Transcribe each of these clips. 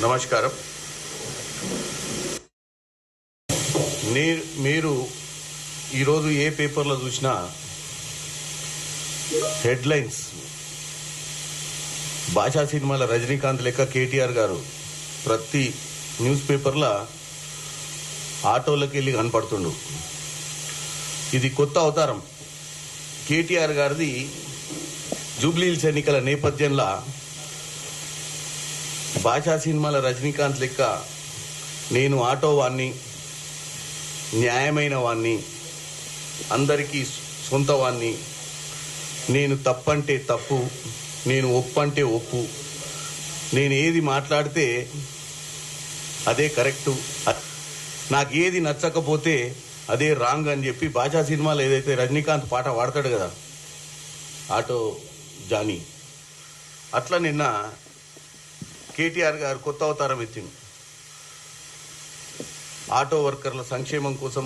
నమస్కారం. మీరు ఈరోజు ఏ పేపర్లో చూసినా హెడ్లైన్స్ భాషా సినిమాల రజనీకాంత్ లెక్క కేటీఆర్ గారు ప్రతి న్యూస్ పేపర్లో ఆటోలకు వెళ్ళి కనపడుతుండు. ఇది కొత్త అవతారం. కేటీఆర్ గారిది జూబ్లీహిల్స్ ఎన్నికల నేపథ్యంలో భాషా సినిమాల రజనీకాంత్ లెక్క నేను ఆటో వాణ్ణి, న్యాయమైన వాణ్ణి, అందరికీ సొంత వాణ్ణి, నేను తప్పంటే తప్పు, నేను ఒప్పంటే ఒప్పు, నేను ఏది మాట్లాడితే అదే కరెక్టు, నాకు ఏది నచ్చకపోతే అదే రాంగ్ అని చెప్పి భాషా సినిమాలో ఏదైతే రజనీకాంత్ పాట పాడతాడు కదా ఆటో జానీ, అట్లా నిన్న కేటీఆర్ గారు కొత్త అవతారం ఎత్తింది. ఆటో వర్కర్ల సంక్షేమం కోసం,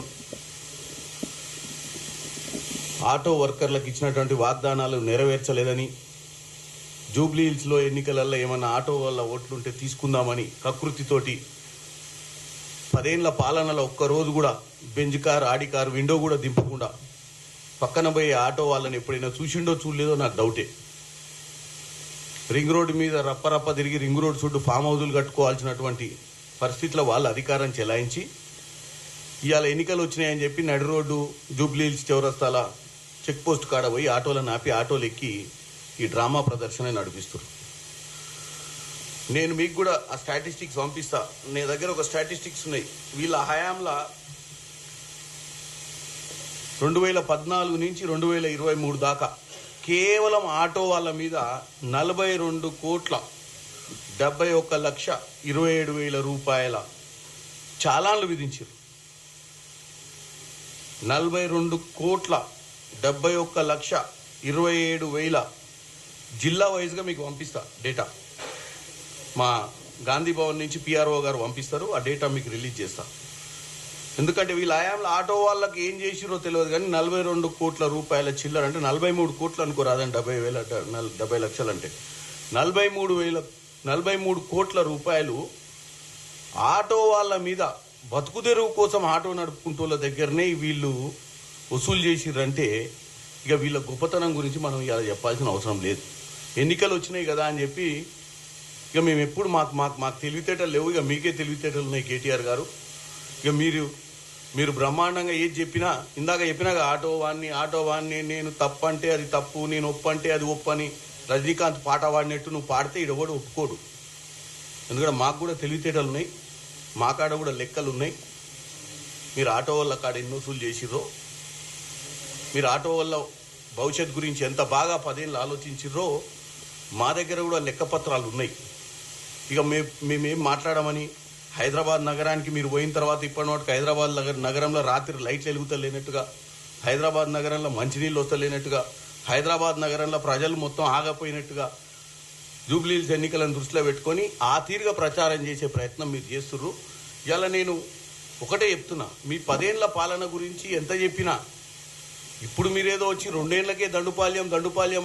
ఆటో వర్కర్లకు ఇచ్చినటువంటి వాగ్దానాలు నెరవేర్చలేదని, జూబ్లీహిల్స్లో ఎన్నికలలో ఏమన్నా ఆటో వల్ల ఓట్లుంటే తీసుకుందామని కకృతితోటి 10 ఏళ్ల పాలనలో ఒక్కరోజు కూడా బెంజ్ కార్, ఆడి కారు విండో కూడా దింపకుండా పక్కన పోయే ఆటో వాళ్ళని ఎప్పుడైనా చూసిండో చూడలేదో నాకు డౌటే. రింగ్ రోడ్డు మీద రప్పరప్ప తిరిగి రింగ్ రోడ్ చుట్టూ ఫామ్ హౌజులు కట్టుకోవాల్సినటువంటి పరిస్థితుల్లో వాళ్ళు అధికారం చెలాయించి ఇవాళ ఎన్నికలు వచ్చినాయని చెప్పి నడి రోడ్డు జూబ్లీహిల్స్ చౌరస్తాల చెక్ పోస్ట్ కాడ పోయి ఆటోలను ఆపి ఆటోలు ఎక్కి ఈ డ్రామా ప్రదర్శన నడిపిస్తారు. నేను మీకు కూడా ఆ స్టాటిస్టిక్స్ పంపిస్తా. నీ దగ్గర ఒక స్టాటిస్టిక్స్ ఉన్నాయి. వీళ్ళ హయాంలో 2014 నుంచి 2023 దాకా కేవలం ఆటో వాళ్ళ మీద 42,71,27,000 రూపాయల చాలాన్లు విధించారు. 42,71,27,000 జిల్లా వైజ్గా మీకు పంపిస్తా డేటా. మా గాంధీ భవన్ నుంచి పిఆర్ఓ గారు పంపిస్తారు. ఆ డేటా మీకు రిలీజ్ చేస్తా. ఎందుకంటే వీళ్ళ హయాంలో ఆటో వాళ్ళకి ఏం చేసిరో తెలియదు కానీ 42 కోట్ల రూపాయల చిల్లర అంటే 43 కోట్లు అనుకోరాదండి. 70 లక్షలు అంటే 43 కోట్ల రూపాయలు ఆటో వాళ్ళ మీద బతుకు తెరువు కోసం ఆటో నడుపుకుంటోళ్ళ దగ్గరనే వీళ్ళు వసూలు చేసిర్రంటే ఇక వీళ్ళ గొప్పతనం గురించి మనం ఇలా చెప్పాల్సిన అవసరం లేదు. ఎన్నికలు వచ్చినాయి కదా అని చెప్పి ఇక మేము ఎప్పుడు మాకు తెలివితేటలు లేవు. ఇక మీకే తెలివితేటలు ఉన్నాయి కేటీఆర్ గారు. ఇక మీరు బ్రహ్మాండంగా ఏది చెప్పినా, ఇందాక చెప్పినాక ఆటో వాడిని నేను తప్పు అంటే అది తప్పు, నేను ఒప్పు అంటే అది ఒప్పు అని రజనీకాంత్ పాట పాడినట్టు నువ్వు పాడితే ఇడవడు ఒప్పుకోడు. ఎందుకంటే మాకు కూడా తెలివితేటలు ఉన్నాయి, మా కాడ కూడా లెక్కలు ఉన్నాయి. మీరు ఆటో వాళ్ళ కాడ ఎన్ని వసూలు చేసిర్రో, మీరు ఆటో వల్ల భవిష్యత్ గురించి ఎంత బాగా 10 ఏళ్ళు ఆలోచించిర్రో మా దగ్గర కూడా లెక్కపత్రాలు ఉన్నాయి. ఇక మేమేం మాట్లాడమని హైదరాబాద్ నగరానికి మీరు పోయిన తర్వాత ఇప్పటి వరకు హైదరాబాద్ నగరంలో రాత్రి లైట్లు వెలుగుతలేనట్టుగా, హైదరాబాద్ నగరంలో మంచినీళ్ళు వస్తలేనట్టుగా, హైదరాబాద్ నగరంలో ప్రజలు మొత్తం ఆగపోయినట్టుగా జూబ్లీహిల్స్ ఎన్నికలను దృష్టిలో పెట్టుకొని ఆ తీరుగా ప్రచారం చేసే ప్రయత్నం మీరు చేస్తుర్రు. ఇలా నేను ఒకటే చెప్తున్నా, మీ 10 ఏళ్ల పాలన గురించి ఎంత చెప్పినా ఇప్పుడు మీరేదో వచ్చి 2 ఏళ్లకే దండుపాల్యం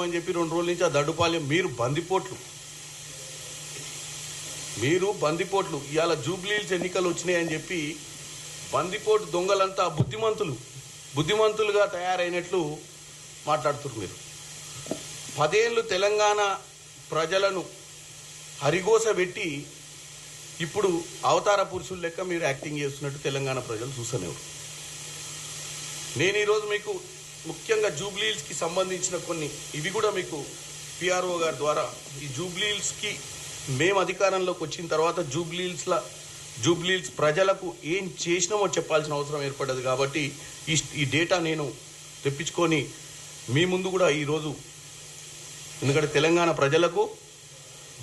అని చెప్పి 2 రోజుల నుంచి ఆ దండుపాల్యం మీరు బందిపోట్లు ఇవాళ జూబ్లీహిల్స్ ఎన్నికలు వచ్చినాయని చెప్పి బందిపోటు దొంగలంతా బుద్ధిమంతులుగా తయారైనట్లు మాట్లాడుతున్నారు. మీరు 10 ఏళ్ళు తెలంగాణ ప్రజలను హరిగోస పెట్టి ఇప్పుడు అవతార పురుషుల లెక్క మీరు యాక్టింగ్ చేస్తున్నట్టు తెలంగాణ ప్రజలు చూస్తలేరు. నేను ఈరోజు మీకు ముఖ్యంగా జూబ్లీహిల్స్కి సంబంధించిన కొన్ని ఇవి కూడా మీకు పిఆర్ఓ గారి ద్వారా ఈ జూబ్లీహిల్స్కి మేము అధికారంలోకి వచ్చిన తర్వాత జూబ్లీహిల్స్ ప్రజలకు ఏం చేసినామో చెప్పాల్సిన అవసరం ఏర్పడ్డది. కాబట్టి ఈ డేటా నేను తెప్పించుకొని మీ ముందు కూడా ఈరోజు, ఎందుకంటే తెలంగాణ ప్రజలకు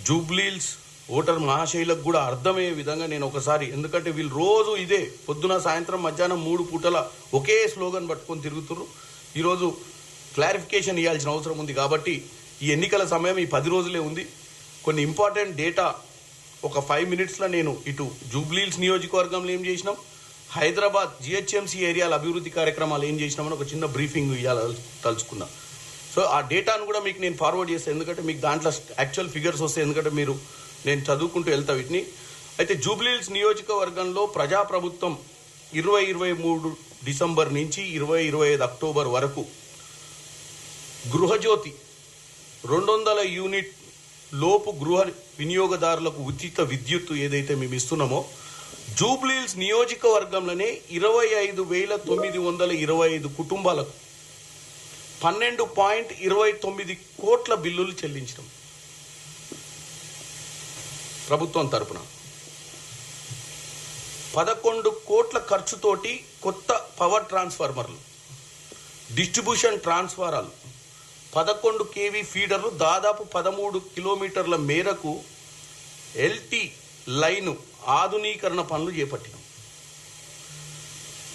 జూబ్లీహిల్స్ ఓటర్ మహాశైలకు కూడా అర్థమయ్యే విధంగా నేను ఒకసారి, ఎందుకంటే వీళ్ళు రోజు ఇదే పొద్దున సాయంత్రం మధ్యాహ్నం 3 పూటల ఒకే స్లోగన్ పట్టుకొని తిరుగుతున్నారు. ఈరోజు క్లారిఫికేషన్ ఇవ్వాల్సిన అవసరం ఉంది. కాబట్టి ఈ ఎన్నికల సమయం ఈ 10 రోజులే ఉంది. కొన్ని ఇంపార్టెంట్ డేటా ఒక 5 మినిట్స్లో నేను ఇటు జూబ్లీహిల్స్ నియోజకవర్గంలో ఏం చేసినాం, హైదరాబాద్ జిహెచ్ఎంసీ ఏరియాల అభివృద్ధి కార్యక్రమాలు ఏం చేసినామని ఒక చిన్న బ్రీఫింగ్ ఇవ్వాలి తలుచుకున్నా. సో ఆ డేటాను కూడా మీకు నేను ఫార్వర్డ్ చేస్తాను, ఎందుకంటే మీకు దాంట్లో యాక్చువల్ ఫిగర్స్ వస్తాయి. ఎందుకంటే నేను చదువుకుంటూ వెళ్తా వీటిని. అయితే జూబ్లీహిల్స్ నియోజకవర్గంలో ప్రజాప్రభుత్వం 2023 డిసెంబర్ నుంచి 2025 అక్టోబర్ వరకు గృహజ్యోతి 200 యూనిట్ లోపు గృహ వినియోగదారులకు ఉచిత విద్యుత్తు ఏదైతే మేము ఇస్తున్నామో జూబ్లీహిల్స్ నియోజకవర్గంలోనే 25,925 కుటుంబాలకు 12.29 కోట్ల బిల్లులు చెల్లించడం ప్రభుత్వం తరపున 11 కోట్ల ఖర్చుతోటి కొత్త పవర్ ట్రాన్స్ఫార్మర్లు, డిస్ట్రిబ్యూషన్ ట్రాన్స్ఫారాలు, 11 కేవీ ఫీడర్లు, దాదాపు 13 కిలోమీటర్ల మేరకు ఎల్టీ లైను ఆధునీకరణ పనులు చేపట్టినాం.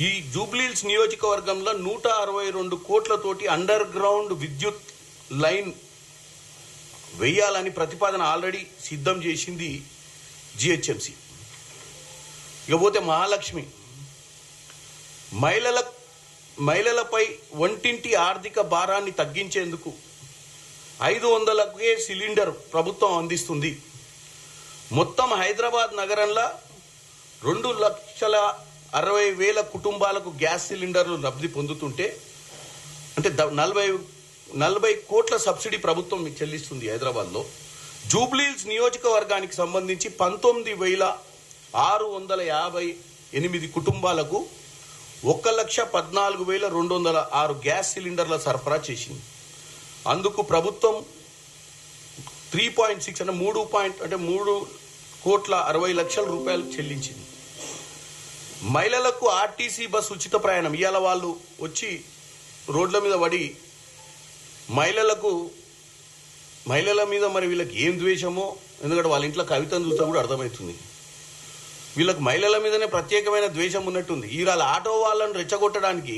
ఈ జూబ్లీహిల్స్ నియోజకవర్గంలో 162 కోట్లతోటి అండర్ గ్రౌండ్ విద్యుత్ లైన్ వేయాలని ప్రతిపాదన ఆల్రెడీ సిద్ధం చేసింది జిహెచ్ఎంసి. ఇకపోతే మహాలక్ష్మి మహిళలపై వంటింటి ఆర్థిక భారాన్ని తగ్గించేందుకు 500కే సిలిండర్ ప్రభుత్వం అందిస్తుంది. మొత్తం హైదరాబాద్ నగరంలో 2,60,000 కుటుంబాలకు గ్యాస్ సిలిండర్లు లబ్ధి పొందుతుంటే అంటే 40 కోట్ల సబ్సిడీ ప్రభుత్వం చెల్లిస్తుంది హైదరాబాద్లో. జూబ్లీహిల్స్ నియోజకవర్గానికి సంబంధించి 19,658 కుటుంబాలకు 1,14,206 గ్యాస్ సిలిండర్ల సరఫరా చేసింది. అందుకు ప్రభుత్వం 3.6 అంటే 3,60,00,000 రూపాయలు చెల్లించింది. మహిళలకు ఆర్టీసీ బస్సు ఉచిత ప్రయాణం ఇవాళ వాళ్ళు వచ్చి రోడ్ల మీద పడి మహిళల మీద మరి వీళ్ళకి ఏం ద్వేషమో, ఎందుకంటే వాళ్ళ ఇంట్లో కవితను చూస్తే కూడా అర్థమవుతుంది. వీళ్ళకి మహిళల మీదనే ప్రత్యేకమైన ద్వేషం ఉన్నట్టుంది. ఇవాళ ఆటో వాళ్ళను రెచ్చగొట్టడానికి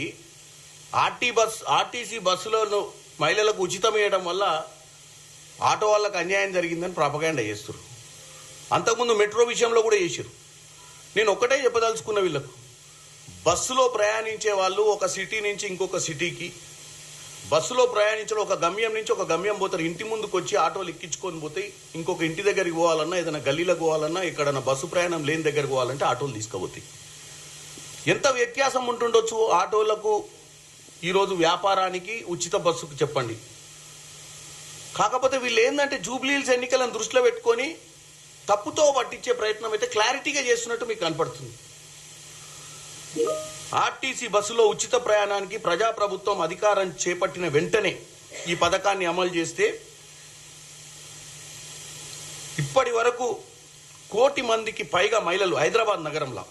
ఆర్టీసీ బస్సులను మహిళలకు ఉచితం వేయడం వల్ల ఆటో వాళ్ళకు అన్యాయం జరిగిందని ప్రాపగాండా చేస్తారు. అంతకుముందు మెట్రో విషయంలో కూడా చేశారు. నేను ఒకటే చెప్పదలుచుకున్న, వీళ్ళకు బస్సులో ప్రయాణించే వాళ్ళు ఒక సిటీ నుంచి ఇంకొక సిటీకి బస్సులో ప్రయాణించడం, ఒక గమ్యం నుంచి ఒక గమ్యం పోతారు. ఇంటి ముందుకు వచ్చి ఆటోలు ఎక్కించుకొని పోతే ఇంకొక ఇంటి దగ్గరికి పోవాలన్నా, ఏదైనా గల్లీలకు పోవాలన్నా, ఎక్కడన్నా బస్సు ప్రయాణం లేని దగ్గరికి పోవాలంటే ఆటోలు తీసుకుపోతాయి. ఎంత వ్యత్యాసం ఉంటుండొచ్చు ఆటోలకు ఈరోజు వ్యాపారానికి, ఉచిత బస్సుకు చెప్పండి. కాకపోతే వీళ్ళు ఏంటంటే జూబ్లీహిల్స్ ఎన్నికలను దృష్టిలో పెట్టుకొని తప్పుతో పట్టించే ప్రయత్నం అయితే క్లారిటీగా చేస్తున్నట్టు మీకు కనపడుతుంది. ఆర్టీసీ బస్సులో ఉచిత ప్రయాణానికి ప్రజాప్రభుత్వం అధికారం చేపట్టిన వెంటనే ఈ పథకాన్ని అమలు చేస్తే ఇప్పటి వరకు 1 కోటి మందికి పైగా మహిళలు హైదరాబాద్ నగరంలో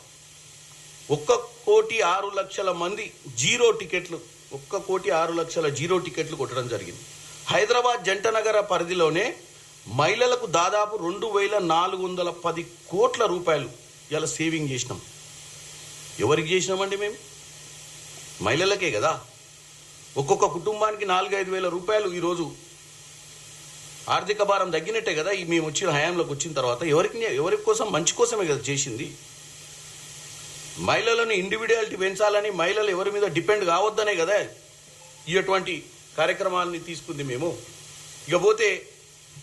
1,06,00,000 మంది జీరో టికెట్లు 1,06,00,000 జీరో టికెట్లు కొట్టడం జరిగింది. హైదరాబాద్ జంట నగర పరిధిలోనే మహిళలకు దాదాపు 2,410 కోట్ల రూపాయలు ఇలా సేవింగ్ చేసినాం. ఎవరికి చేసినామండి? మేము మహిళలకే కదా. ఒక్కొక్క కుటుంబానికి 4-5 వేల రూపాయలు ఈరోజు ఆర్థిక భారం తగ్గినట్టే కదా మేము వచ్చిన హయాంలోకి వచ్చిన తర్వాత. ఎవరి కోసం? మంచి కోసమే కదా చేసింది. మహిళలను ఇండివిజువాలిటీ పెంచాలని, మహిళలు ఎవరి మీద డిపెండ్ కావద్దనే కదా ఇటువంటి కార్యక్రమాలని తీసుకుంది మేము. ఇకపోతే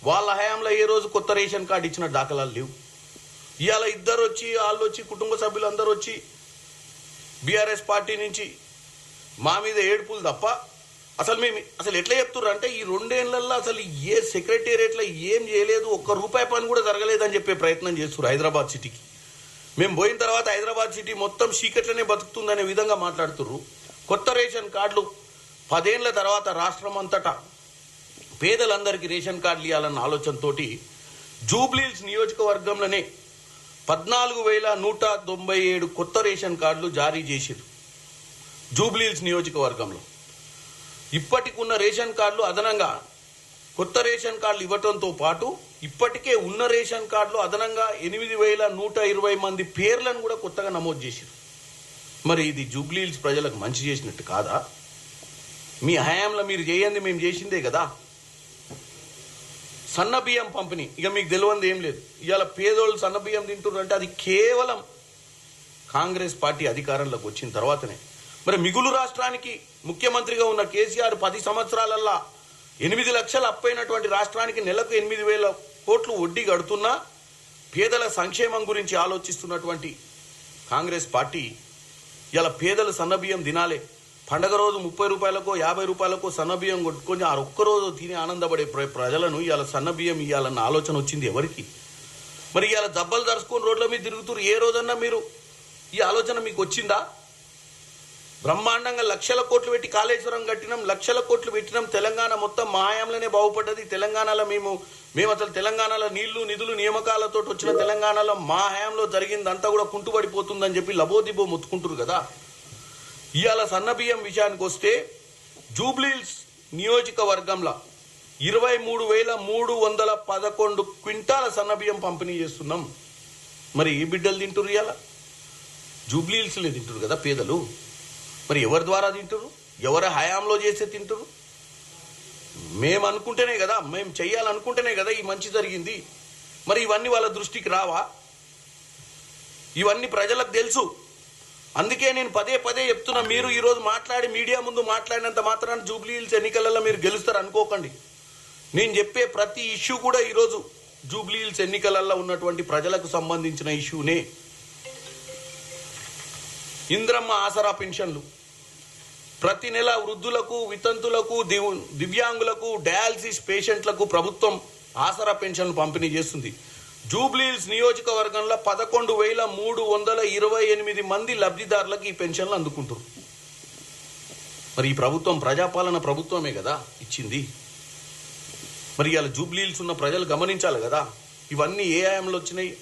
వాళ్ళ హయాంలో ఏ రోజు కొత్త రేషన్ కార్డు ఇచ్చిన దాఖలాలు లేవు. ఇవాళ వాళ్ళు వచ్చి కుటుంబ సభ్యులు అందరూ వచ్చి బీఆర్ఎస్ పార్టీ నుంచి మా మీద ఏడుపులు తప్ప అసలు ఎట్లా చెప్తున్నారు అంటే ఈ 2 ఏళ్లలో అసలు ఏ సెక్రటేరియట్లో ఏం చేయలేదు, ₹1 పని కూడా జరగలేదని చెప్పే ప్రయత్నం చేస్తున్నారు హైదరాబాద్ సిటీకి. మేము పోయిన తర్వాత హైదరాబాద్ సిటీ మొత్తం చీకట్లనే బతుకుతుందనే విధంగా మాట్లాడుతున్నారు. కొత్త రేషన్ కార్డులు 10 ఏళ్ల తర్వాత రాష్ట్రం అంతటా పేదలందరికీ రేషన్ కార్డులు ఇవ్వాలన్న ఆలోచనతో జూబ్లీహిల్స్ నియోజకవర్గంలోనే 14,197 కొత్త రేషన్ కార్డులు జారీ చేశారు. జూబ్లీహిల్స్ నియోజకవర్గంలో ఇప్పటికి ఉన్న రేషన్ కార్డులు అదనంగా కొత్త రేషన్ కార్డులు ఇవ్వడంతో పాటు ఇప్పటికే ఉన్న రేషన్ కార్డులు అదనంగా 8,120 మంది పేర్లను కూడా కొత్తగా నమోదు చేశారు. మరి ఇది జూబ్లీహిల్స్ ప్రజలకు మంచి చేసినట్టు కాదా? మీ హయాంలో మీరు చేయండి, మేము చేసిందే కదా. సన్న బియ్యం పంపిణీ ఇక మీకు తెలియంది ఏం లేదు. ఇవాళ పేదోళ్ళు సన్న బియ్యం తింటున్నారు అంటే అది కేవలం కాంగ్రెస్ పార్టీ అధికారంలోకి వచ్చిన తర్వాతనే. మరి మిగులు రాష్ట్రానికి ముఖ్యమంత్రిగా ఉన్న కేసీఆర్ 10 సంవత్సరాలల్లా 8 లక్షలు అప్పైనటువంటి రాష్ట్రానికి నెలకు 8,000 కోట్లు వడ్డీ కడుతున్నా పేదల సంక్షేమం గురించి ఆలోచిస్తున్నటువంటి కాంగ్రెస్ పార్టీ ఇలా పేదలు సన్నబియ్యం తినాలే, పండగ రోజు 30 రూపాయలకో 50 రూపాయలకో సన్నబియ్యం కొట్టుకొని ఆ ఒక్కరోజు తిని ఆనందపడే ప్రజలను ఇవాళ సన్నబియ్యం ఇవ్వాలన్న ఆలోచన వచ్చింది ఎవరికి? మరి ఇవాళ దెబ్బలు దరుచుకొని రోడ్ల మీద తిరుగుతున్నారు. ఏ రోజన్నా మీరు ఈ ఆలోచన మీకు వచ్చిందా? బ్రహ్మాండంగా లక్షల కోట్లు పెట్టి కాళేశ్వరం కట్టినాం, లక్షల కోట్లు పెట్టినాం. తెలంగాణ మొత్తం మా హయాంలోనే బాగుపడ్డది. తెలంగాణలో మేము అసలు తెలంగాణలో నీళ్లు నిధులు నియామకాలతో వచ్చిన తెలంగాణలో మా హయాంలో జరిగిందంతా కూడా కుంటుపడిపోతుందని చెప్పి లబోదిబో మొత్తుకుంటారు కదా. ఇవాళ సన్నబియ్యం విషయానికి వస్తే జూబ్లీహిల్స్ నియోజకవర్గంలో 23,311 క్వింటాల సన్నబియ్యం పంపిణీ చేస్తున్నాం. మరి ఈ బిడ్డలు తింటారు ఇవాళ? జూబ్లీహిల్స్లే తింటారు కదా పేదలు. మరి ఎవరి ద్వారా తింటారు? ఎవరి హయాంలో చేస్తే తింటారు? మేము అనుకుంటేనే కదా, మేము చెయ్యాలనుకుంటేనే కదా ఈ మంచి జరిగింది. మరి ఇవన్నీ వాళ్ళ దృష్టికి రావా? ఇవన్నీ ప్రజలకు తెలుసు. అందుకే నేను పదే పదే చెప్తున్నా, మీరు ఈరోజు మాట్లాడి మీడియా ముందు మాట్లాడినంత మాత్రాన జూబ్లీహిల్స్ ఎన్నికలలో మీరు గెలుస్తారు అనుకోకండి. నేను చెప్పే ప్రతి ఇష్యూ కూడా ఈరోజు జూబ్లీహిల్స్ ఎన్నికలలో ఉన్నటువంటి ప్రజలకు సంబంధించిన ఇష్యూనే. ఇంద్రమ్మ ఆసరా పెన్షన్లు ప్రతి నెల వృద్ధులకు, వితంతులకు, దివ్యాంగులకు, డయాలసిస్ పేషెంట్లకు ప్రభుత్వం ఆసరా పెన్షన్లు పంపిణీ చేస్తుంది. జూబ్లీహిల్స్ నియోజకవర్గంలో 11,328 మంది లబ్ధిదారులకు ఈ పెన్షన్లు అందుకుంటారు. మరి ఈ ప్రభుత్వం ప్రజాపాలన ప్రభుత్వమే కదా ఇచ్చింది. మరి ఇవాళ జూబ్లీహిల్స్ ఉన్న ప్రజలు గమనించాలి కదా, ఇవన్నీ ఏ హయాంలో వచ్చినాయి?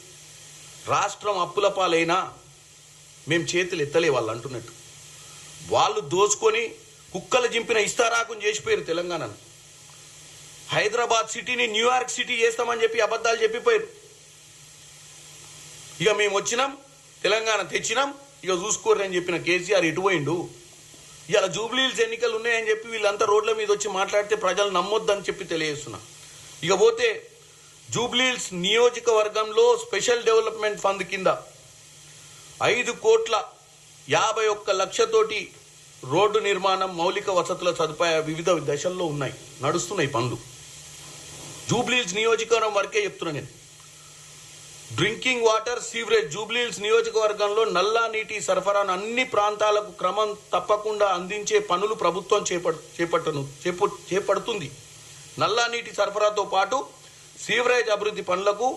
రాష్ట్రం అప్పుల పాలైనా మేము చేతులు ఎత్తలే వాళ్ళు అంటున్నట్టు. వాళ్ళు దోచుకొని కుక్కలు జింపిన ఇస్తారాకుని చేసిపోయారు తెలంగాణను. హైదరాబాద్ సిటీని న్యూయార్క్ సిటీ చేస్తామని చెప్పి అబద్ధాలు చెప్పిపోయారు. ఇక మేము వచ్చినాం, తెలంగాణ తెచ్చినాం, ఇక చూసుకోరని చెప్పిన కేసీఆర్ ఎటుపోయిండు? ఇవాళ జూబ్లీహిల్స్ ఎన్నికలు ఉన్నాయని చెప్పి వీళ్ళంతా రోడ్ల మీద వచ్చి మాట్లాడితే ప్రజలు నమ్మొద్దని చెప్పి తెలియజేస్తున్నా. ఇక పోతే జూబ్లీహిల్స్ నియోజకవర్గంలో స్పెషల్ డెవలప్మెంట్ ఫండ్ కింద 5,51,00,000 రోడ్డు నిర్మాణం, మౌలిక వసతుల సదుపాయ వివిధ దశల్లో ఉన్నాయి, నడుస్తున్నాయి పనులు. జూబ్లీహిల్స్ నియోజకవర్గం వరకే చెప్తున్నా నేను. డ్రింకింగ్ వాటర్, సీవరేజ్ జూబ్లీహిల్స్ నియోజకవర్గంలో నల్లా నీటి సరఫరాను అన్ని ప్రాంతాలకు క్రమం తప్పకుండా అందించే పనులు ప్రభుత్వం చేపడుతుంది. నల్లా నీటి సరఫరాతో పాటు సీవరేజ్ అభివృద్ధి పనులకు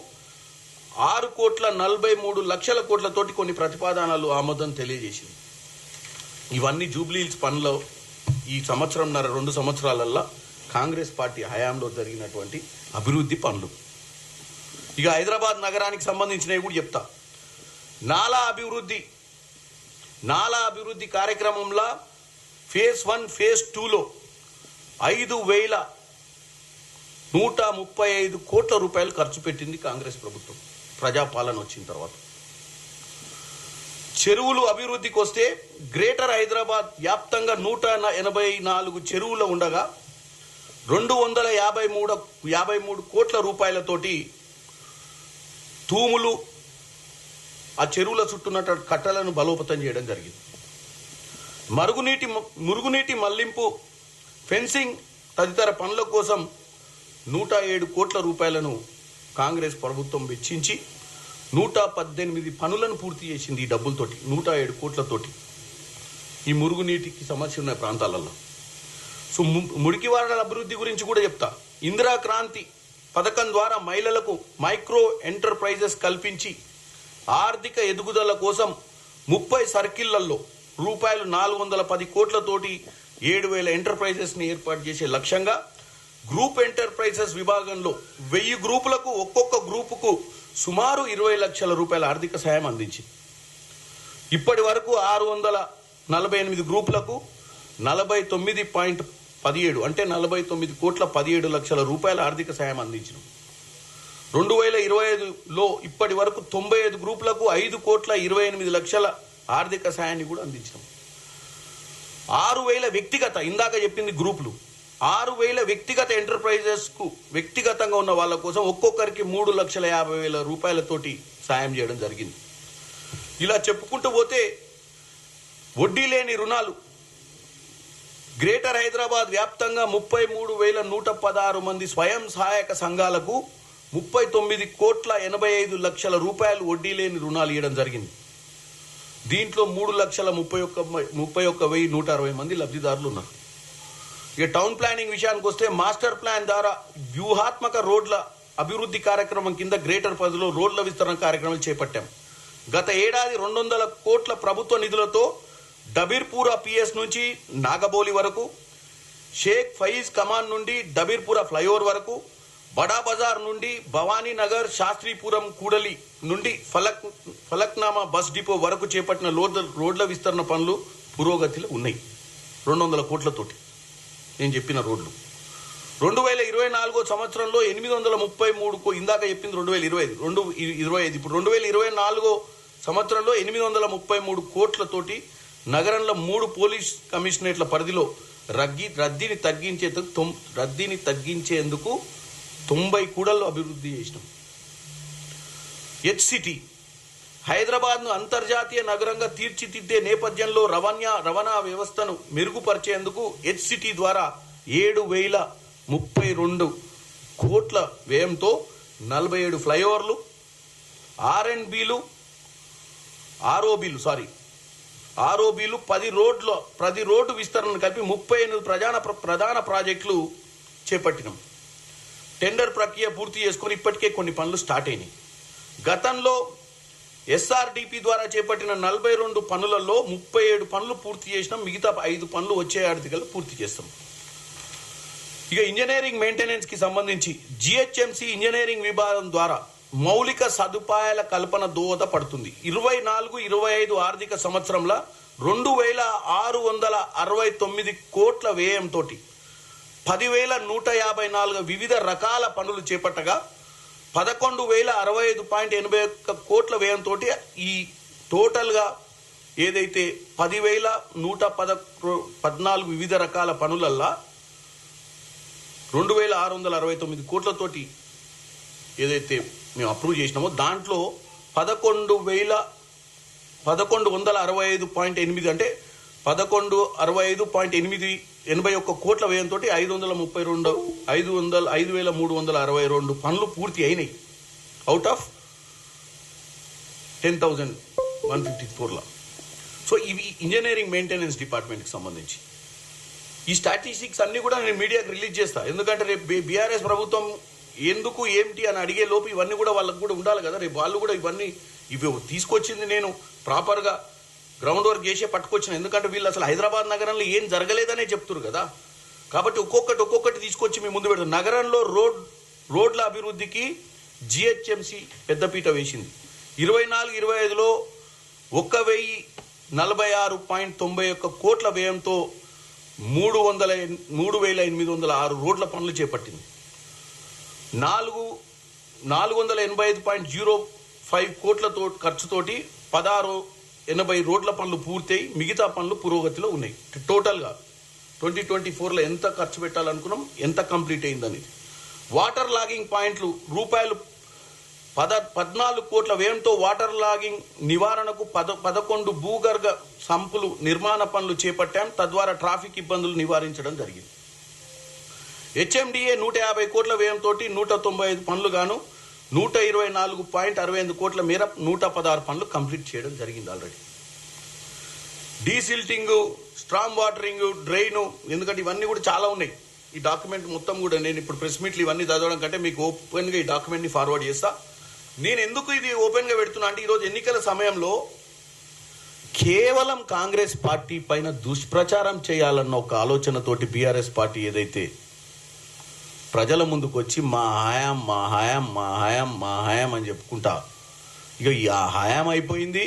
6,43,00,000 కోట్లతోటి కొన్ని ప్రతిపాదనలు ఆమోదం తెలియజేసింది. ఇవన్నీ జూబ్లీహిల్స్ పనులు ఈ 1.5-2 సంవత్సరాలల్లో కాంగ్రెస్ పార్టీ హయాంలో జరిగినటువంటి అభివృద్ధి పనులు. ఇక హైదరాబాద్ నగరానికి సంబంధించినవి కూడా చెప్తా. నాలా అభివృద్ధి కార్యక్రమంలో ఫేజ్ 1, ఫేజ్ 2లో 5,135 కోట్ల రూపాయలు ఖర్చు పెట్టింది కాంగ్రెస్ ప్రభుత్వం ప్రజాపాలన వచ్చిన తర్వాత. చెరువులు అభివృద్ధికి వస్తే గ్రేటర్ హైదరాబాద్ వ్యాప్తంగా 184 చెరువులు ఉండగా 253 కోట్ల రూపాయలతోటి తూములు, ఆ చెరువుల చుట్టూన్న కట్టలను బలోపేతం చేయడం జరిగింది. మురుగునీటి మళ్లింపు, ఫెన్సింగ్ తదితర పనుల కోసం 107 కోట్ల రూపాయలను కాంగ్రెస్ ప్రభుత్వం వెచ్చించి 118 పనులను పూర్తి చేసింది ఈ డబ్బులతోటి, 107 కోట్లతోటి. ఈ మురుగునీటికి సమస్య ఉన్న ప్రాంతాలలో. సో మురికివాడల అభివృద్ధి గురించి కూడా చెప్తా. ఇందిరా క్రాంతి పథకం ద్వారా మహిళలకు మైక్రో ఎంటర్ప్రైజెస్ కల్పించి ఆర్థిక ఎదుగుదల కోసం 30 సర్కిళ్లలో రూపాయలు 410 కోట్లతోటి 7,000 ఎంటర్ప్రైజెస్ని ఏర్పాటు చేసే లక్ష్యంగా గ్రూప్ ఎంటర్ప్రైజెస్ విభాగంలో 1000 గ్రూపులకు ఒక్కొక్క గ్రూపుకు సుమారు 20 లక్షల రూపాయల ఆర్థిక సాయం అందించింది. ఇప్పటి వరకు 648 గ్రూపులకు 49.17 అంటే 49,17 లక్షల రూపాయల ఆర్థిక సాయం అందించిన. 2025లో ఇప్పటి వరకు 95 గ్రూపులకు 5,28 లక్షల ఆర్థిక సాయాన్ని కూడా అందించాం. 6,000 వ్యక్తిగత, ఇందాక చెప్పింది గ్రూపులు, 6,000 వ్యక్తిగత ఎంటర్ప్రైజెస్కు వ్యక్తిగతంగా ఉన్న వాళ్ళ కోసం ఒక్కొక్కరికి 3,50,000 రూపాయలతోటి సాయం చేయడం జరిగింది. ఇలా చెప్పుకుంటూ పోతే వడ్డీ లేని రుణాలు గ్రేటర్ హైదరాబాద్ వ్యాప్తంగా 33,116 మంది స్వయం సహాయక సంఘాలకు 39,85,00,000 వడ్డీ లేని రుణాలు ఇవ్వడం జరిగింది. దీంట్లో 3,31,160 మంది లబ్ధిదారులు ఉన్నారు. ఇక టౌన్ ప్లానింగ్ విషయానికి వస్తే మాస్టర్ ప్లాన్ ద్వారా వ్యూహాత్మక రోడ్ల అభివృద్ధి కార్యక్రమం కింద గ్రేటర్ పరిధిలో రోడ్ల విస్తరణ కార్యక్రమాలు చేపట్టాం. గత ఏడాది 200 కోట్ల ప్రభుత్వ నిధులతో డబీర్పూరా పిఎస్ నుంచి నాగబోలి వరకు, షేక్ ఫయీజ్ కమాన్ నుండి డబీర్పుర ఫ్లైఓవర్ వరకు, బడా బజార్ నుండి భవానీ నగర్ శాస్త్రీపురం కూడలి నుండి ఫలక్నామా బస్ డిపో వరకు చేపట్టిన రోడ్ల విస్తరణ పనులు పురోగతిలో ఉన్నాయి. 200 కోట్లతోటి నేను చెప్పిన రోడ్లు. 2024 సంవత్సరంలో 833 ఇందాక చెప్పింది 2025 ఇప్పుడు 2024 సంవత్సరంలో 833 కోట్లతోటి నగరంలో 3 పోలీస్ కమిషనరేట్ల పరిధిలో రద్దీని తగ్గించేందుకు 90 కూడళ్లు అభివృద్ధి చేసినాం. హెచ్సిటీ హైదరాబాద్ను అంతర్జాతీయ నగరంగా తీర్చిదిద్దే నేపథ్యంలో రవాణా వ్యవస్థను మెరుగుపరిచేందుకు హెచ్సిటీ ద్వారా 7,032 కోట్ల వ్యయంతో 47 ఫ్లైఓవర్లు, ఆర్ఓబీలు 10 రోడ్డు విస్తరణను కలిపి 38 ప్రధాన ప్రాజెక్టులు చేపట్టినాం. టెండర్ ప్రక్రియ పూర్తి చేసుకొని ఇప్పటికే కొన్ని పనులు స్టార్ట్ అయినాయి. గతంలో ఎస్ఆర్డిపి ద్వారా చేపట్టిన 42 పనులలో 37 పనులు పూర్తి చేసినాం. మిగతా 5 పనులు వచ్చే ఏడాదికల్లా పూర్తి చేస్తాం. ఇక ఇంజనీరింగ్ మెయింటెనెన్స్కి సంబంధించి జిహెచ్ఎంసి ఇంజనీరింగ్ విభాగం ద్వారా మౌలిక సదుపాయాల కల్పన దోహదపడుతుంది. 24-25 ఆర్థిక సంవత్సరంలో 2,669 కోట్ల వ్యయంతో 10,154 వివిధ రకాల పనులు చేపట్టగా 11,065.81 కోట్ల వ్యయంతో ఈ టోటల్గా ఏదైతే 10,114 వివిధ రకాల పనులల్లా 2,669 కోట్లతోటి ఏదైతే మేము అప్రూవ్ చేసినామో దాంట్లో 11,165.8 అంటే 11,65.81 కోట్ల వ్యయంతో 5,362 పనులు పూర్తి అయినాయి అవుట్ ఆఫ్ 10,154. సో ఇవి ఇంజనీరింగ్ మెయింటెనెన్స్ డిపార్ట్మెంట్కి సంబంధించి. ఈ స్టాటిస్టిక్స్ అన్నీ కూడా నేను మీడియాకి రిలీజ్ చేస్తా. ఎందుకంటే రేపు బీఆర్ఎస్ ప్రభుత్వం ఎందుకు ఏమిటి అని అడిగే లోపు ఇవన్నీ కూడా వాళ్ళకు కూడా ఉండాలి కదా. రేపు వాళ్ళు కూడా ఇవి తీసుకొచ్చింది నేను ప్రాపర్గా గ్రౌండ్ వర్క్ చేసే పట్టుకొచ్చిన. ఎందుకంటే వీళ్ళు అసలు హైదరాబాద్ నగరంలో ఏం జరగలేదనే చెప్తున్నారు కదా. కాబట్టి ఒక్కొక్కటి తీసుకొచ్చి మీ ముందు పెడతారు. నగరంలో రోడ్ల అభివృద్ధికి జిహెచ్ఎంసి పెద్దపీట వేసింది. 24-25లో 1,046.91 కోట్ల వ్యయంతో 3,806 రోడ్ల పనులు చేపట్టింది. 485.05 కోట్లతో ఖర్చుతోటి 1680 రోడ్ల పనులు పూర్తయి మిగతా పనులు పురోగతిలో ఉన్నాయి. టోటల్గా 2024లో ఎంత ఖర్చు పెట్టాలనుకున్నాం, ఎంత కంప్లీట్ అయిందని. వాటర్ లాగింగ్ పాయింట్లు ₹14 కోట్ల వ్యయంతో వాటర్ లాగింగ్ నివారణకు 11 భూగర్భ సంపులు నిర్మాణ పనులు చేపట్టాం. తద్వారా ట్రాఫిక్ ఇబ్బందులు నివారించడం జరిగింది. హెచ్ఎండిఏ 150 కోట్ల వ్యయంతో 195 పనులు గాను 124.65 కోట్ల మేర 116 పనులు కంప్లీట్ చేయడం జరిగింది already. Desilting, storm watering, drain, ఎందుకంటే ఇవన్నీ కూడా చాలా ఉన్నాయి. ఈ డాక్యుమెంట్ మొత్తం కూడా నేను ఇప్పుడు ప్రెస్ మీట్లు ఇవన్నీ చదవడం కంటే మీకు ఓపెన్గా ఈ డాక్యుమెంట్ని ఫార్వర్డ్ చేస్తా. నేను ఎందుకు ఇది ఓపెన్గా పెడుతున్నా అంటే ఈరోజు ఎన్నికల సమయంలో కేవలం కాంగ్రెస్ పార్టీ పైన దుష్ప్రచారం చేయాలన్న ఒక ఆలోచనతోటి బీఆర్ఎస్ పార్టీ ఏదైతే ప్రజల ముందుకు వచ్చి మా హయాం అని చెప్పుకుంటా ఇక ఈ హయాం అయిపోయింది.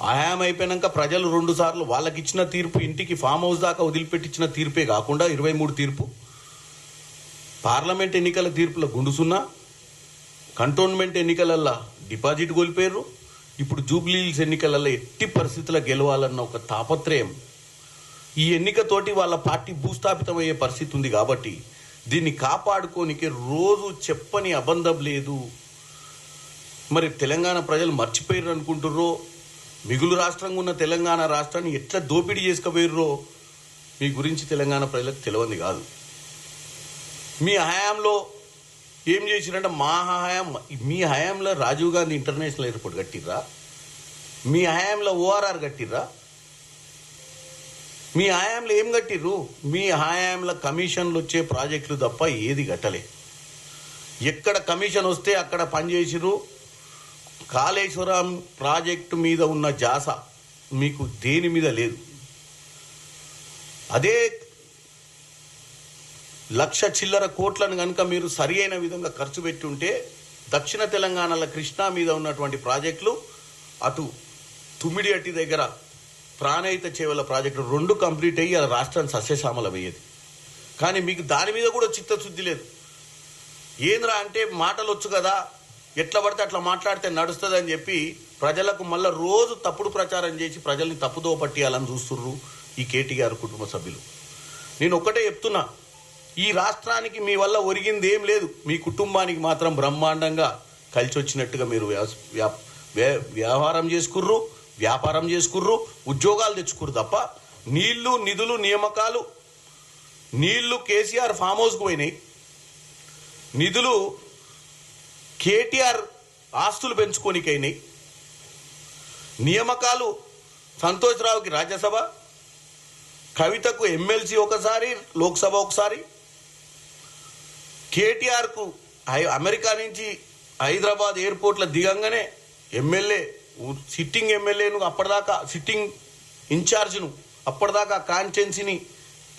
హయాం అయిపోయినాక ప్రజలు 2 సార్లు వాళ్ళకి ఇచ్చిన తీర్పు, ఇంటికి ఫామ్ హౌస్ దాకా వదిలిపెట్టించిన తీర్పే కాకుండా 23 తీర్పు, పార్లమెంట్ ఎన్నికల తీర్పుల గుండుసున్నా, కంటోన్మెంట్ ఎన్నికలల్లో డిపాజిట్ కోల్పోయారు. ఇప్పుడు జూబ్లీహిల్స్ ఎన్నికలలో ఎట్టి పరిస్థితుల్లో గెలవాలన్న ఒక తాపత్రయం, ఈ ఎన్నికతోటి వాళ్ళ పార్టీ భూస్థాపితమయ్యే పరిస్థితి ఉంది. కాబట్టి దీన్ని కాపాడుకోనికి రోజు చెప్పని అబంధం లేదు. మరి తెలంగాణ ప్రజలు మర్చిపోయారు అనుకుంటుర్రో, మిగులు రాష్ట్రంగా ఉన్న తెలంగాణ రాష్ట్రాన్ని ఎట్లా దోపిడీ చేసుకుపోయారో మీ గురించి తెలంగాణ ప్రజలకు తెలియంది కాదు. మీ హయాంలో ఏం చేసిరంటే మా హయాం, మీ హయాంలో రాజీవ్ గాంధీ ఇంటర్నేషనల్ ఎయిర్పోర్ట్ కట్టిర్రా? మీ హయాంలో ఓఆర్ఆర్ కట్టిర్రా? మీ హయాంలో ఏం కట్టిర్రు? మీ హయాంలో కమిషన్లు వచ్చే ప్రాజెక్టులు తప్ప ఏది కట్టలే. ఎక్కడ కమిషన్ వస్తే అక్కడ పనిచేసిర్రు. కాళేశ్వరం ప్రాజెక్టు మీద ఉన్న జాస మీకు దేని మీద లేదు. అదే 1,00,000 చిల్లర కోట్లను కనుక మీరు సరి అయిన విధంగా ఖర్చు పెట్టి ఉంటే దక్షిణ తెలంగాణలో కృష్ణా మీద ఉన్నటువంటి ప్రాజెక్టులు, అటు తుమ్మిడి అట్టి దగ్గర ప్రాణహిత చేవల ప్రాజెక్టు 2 కంప్లీట్ అయ్యి ఆ రాష్ట్రాన్ని సస్యశ్యామలం అయ్యేది. కానీ మీకు దాని మీద కూడా చిత్తశుద్ధి లేదు. ఏంద్రా అంటే మాటలు వచ్చు కదా, ఎట్లా పడితే అట్లా మాట్లాడితే నడుస్తుంది అని చెప్పి ప్రజలకు మళ్ళీ రోజు తప్పుడు ప్రచారం చేసి ప్రజల్ని తప్పుదో పట్టియాలని చూస్తుర్రు ఈ కేటీఆర్ కుటుంబ సభ్యులు. నేను ఒక్కటే చెప్తున్నా, ఈ రాష్ట్రానికి మీ వల్ల ఒరిగింది ఏం లేదు. మీ కుటుంబానికి మాత్రం బ్రహ్మాండంగా కలిసి వచ్చినట్టుగా మీరు వ్యవహారం చేసుకుర్రు, వ్యాపారం చేసుకుర్రు, ఉద్యోగాలు తెచ్చుకుర్రు తప్ప నీళ్లు, నిధులు, నియామకాలు, నీళ్లు కేసీఆర్ ఫామ్ హౌస్కు పోయినాయి, నిధులు కేటీఆర్ ఆస్తులు పెంచుకోనికైనాయి, నియామకాలు సంతోష్ రావుకి రాజ్యసభ, కవితకు ఎమ్మెల్సీ ఒకసారి, లోక్సభ ఒకసారి, కేటీఆర్కు అమెరికా నుంచి హైదరాబాద్ ఎయిర్పోర్ట్లో దిగంగానే ఎమ్మెల్యే, సిట్టింగ్ ఎమ్మెల్యేను అప్పటిదాకా సిట్టింగ్ ఇన్ఛార్జ్ను అప్పటిదాకా కాన్స్టిట్యున్సీని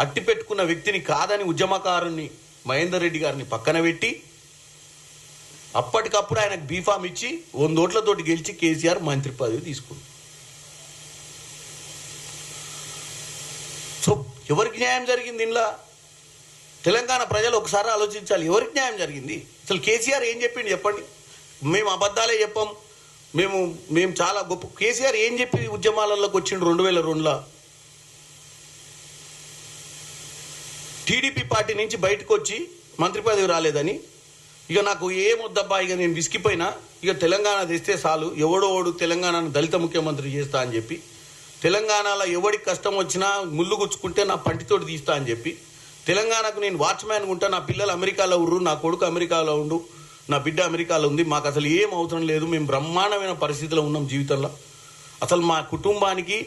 అట్టి పెట్టుకున్న వ్యక్తిని కాదని ఉద్యమకారుని మహేందర్ రెడ్డి గారిని పక్కన పెట్టి అప్పటికప్పుడు ఆయనకు బీఫామ్ ఇచ్చి 100 ఓట్లతోటి గెలిచి కేసీఆర్ మంత్రి పదవి తీసుకుంది. సో ఎవరికి న్యాయం జరిగింది ఇంట్లో? తెలంగాణ ప్రజలు ఒకసారి ఆలోచించాలి, ఎవరికి న్యాయం జరిగింది? అసలు కేసీఆర్ ఏం చెప్పిండు చెప్పండి. మేము అబద్ధాలే చెప్పాం, మేము చాలా గొప్ప. కేసీఆర్ ఏం చెప్పి ఉద్యమాలలోకి వచ్చిండు? 2002లో టీడీపీ పార్టీ నుంచి బయటకు వచ్చి మంత్రి పదవి రాలేదని, ఇక నాకు ఏమొద్దబ్బా, ఇక నేను విసిగిపోయినా, ఇక తెలంగాణ తెస్తే చాలు, ఎవడోడు తెలంగాణను దళిత ముఖ్యమంత్రి చేస్తా అని చెప్పి, తెలంగాణలో ఎవడికి కష్టం వచ్చినా ముళ్ళు గుచ్చుకుంటే నా పంటితోటి తీస్తా అని చెప్పి, తెలంగాణకు నేను వాచ్మ్యాన్ ఉంటా, నా పిల్లలు అమెరికాలో ఉర్రు, నా కొడుకు అమెరికాలో ఉండు, నా బిడ్డ అమెరికాలో ఉంది, మాకు అసలు ఏం అవసరం లేదు, మేము బ్రహ్మాండమైన పరిస్థితిలో ఉన్నాం జీవితంలో, అసలు మా కుటుంబానికి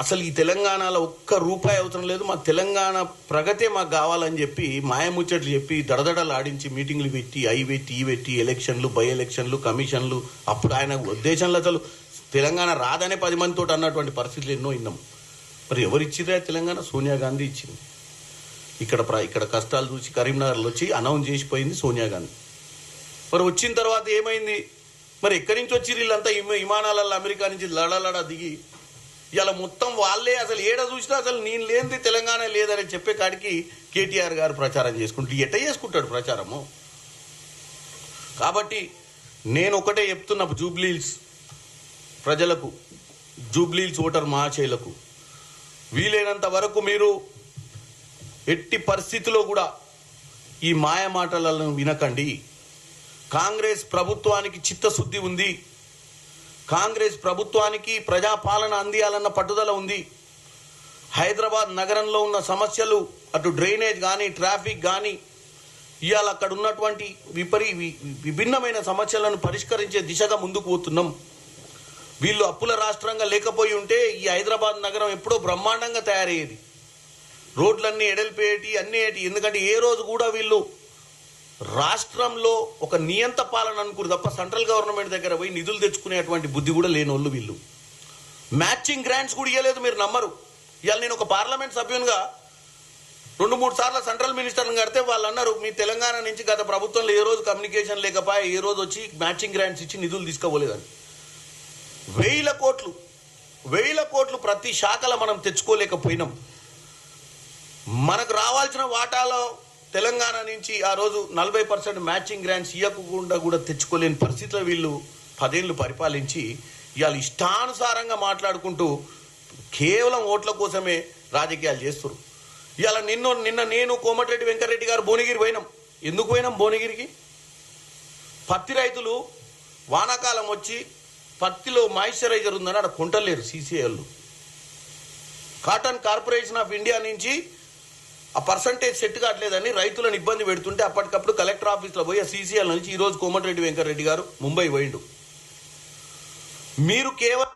అసలు ఈ తెలంగాణలో ఒక్క రూపాయి అవసరం లేదు, మా తెలంగాణ ప్రగతే మాకు కావాలని చెప్పి మాయముచ్చట్లు చెప్పి దడదడలు ఆడించి మీటింగ్లు పెట్టి అవి పెట్టి ఈ పెట్టి ఎలక్షన్లు, బై ఎలక్షన్లు, కమిషన్లు, అప్పుడు ఆయన ఉద్దేశంలో అసలు తెలంగాణ రాదనే 10 మందితో అన్నటువంటి పరిస్థితులు ఎన్నో విన్నాం. మరి ఎవరు ఇచ్చిర్రా తెలంగాణ? సోనియా గాంధీ ఇచ్చింది. ఇక్కడ కష్టాలు చూసి కరీంనగర్లో వచ్చి అనౌన్స్ చేసిపోయింది సోనియా గాంధీ. మరి వచ్చిన తర్వాత ఏమైంది? మరి ఎక్కడి నుంచి వచ్చి వీళ్ళంతా విమానాలలో అమెరికా నుంచి లడలడ దిగి ఇలా మొత్తం వాళ్ళే అసలు ఏడ చూసినా అసలు నేను లేనిది తెలంగాణ లేదని చెప్పే కాడికి కేటీఆర్ గారు ప్రచారం చేసుకుంటూ ఎట్ట చేసుకుంటాడు ప్రచారము? కాబట్టి నేను ఒకటే చెప్తున్నా జూబ్లీహిల్స్ ప్రజలకు, జూబ్లీహిల్స్ ఓటర్ మహాశయులకు, వీలైనంత వరకు మీరు ఎట్టి పరిస్థితిలో కూడా ఈ మాయ మాటలను వినకండి. కాంగ్రెస్ ప్రభుత్వానికి చిత్తశుద్ధి ఉంది, కాంగ్రెస్ ప్రభుత్వానికి ప్రజాపాలన అందియాలన్న పట్టుదల ఉంది. హైదరాబాద్ నగరంలో ఉన్న సమస్యలు, అటు డ్రైనేజ్ కానీ, ట్రాఫిక్ కానీ, ఇవాళ అక్కడ ఉన్నటువంటి విభిన్నమైన సమస్యలను పరిష్కరించే దిశగా ముందుకు పోతున్నాం. వీళ్ళు అప్పుల రాష్ట్రంగా లేకపోయి ఉంటే ఈ హైదరాబాద్ నగరం ఎప్పుడో బ్రహ్మాండంగా తయారయ్యేది. రోడ్లన్నీ ఎడల్పేటి అన్నీ ఏటి. ఎందుకంటే ఏ రోజు కూడా వీళ్ళు రాష్ట్రంలో ఒక నియంత పాలన అనుకురు తప్ప సెంట్రల్ గవర్నమెంట్ దగ్గర పోయి నిధులు తెచ్చుకునేటువంటి బుద్ధి కూడా లేని వాళ్ళు వీళ్ళు. మ్యాచింగ్ గ్రాంట్స్ కూడా ఇవ్వలేదు, మీరు నమ్మరు. ఇవాళ నేను ఒక పార్లమెంట్ సభ్యునిగా 2-3 సార్లు సెంట్రల్ మినిస్టర్ని కడితే వాళ్ళు అన్నారు, మీ తెలంగాణ నుంచి గత ప్రభుత్వంలో ఏ రోజు కమ్యూనికేషన్ లేకపోయా, ఏ రోజు వచ్చి మ్యాచింగ్ గ్రాంట్స్ ఇచ్చి నిధులు తీసుకోలేదని. 1000 కోట్లు ప్రతి శాఖలో మనం తెచ్చుకోలేకపోయినాం. మనకు రావాల్సిన వాటాలో తెలంగాణ నుంచి ఆ రోజు 40% మ్యాచింగ్ గ్రాంట్స్ ఇవ్వకుండా కూడా తెచ్చుకోలేని పరిస్థితిలో వీళ్ళు 10 ఏళ్ళు పరిపాలించి ఇవాళ ఇష్టానుసారంగా మాట్లాడుకుంటూ కేవలం ఓట్ల కోసమే రాజకీయాలు చేస్తారు. ఇవాళ నిన్న నేను కోమటిరెడ్డి వెంకటరెడ్డి గారు భువనగిరి పోయినాం. ఎందుకు పోయినాం భువనగిరికి? పత్తి రైతులు వానాకాలం వచ్చి పత్తిలో మాయిశ్చరైజర్ ఉందని అక్కడ కొంటలేరు. CCI వాళ్ళు, కాటన్ కార్పొరేషన్ ఆఫ్ ఇండియా నుంచి ఆ పర్సంటేజ్ సెట్ కావట్లేదని రైతులను ఇబ్బంది పెడుతుంటే అప్పటికప్పుడు కలెక్టర్ ఆఫీస్లో పోయి ఆ సీసీఎల్ నుంచి ఈరోజు కోమటిరెడ్డి వెంకటరెడ్డి గారు ముంబై పోయిండు. మీరు కేవలం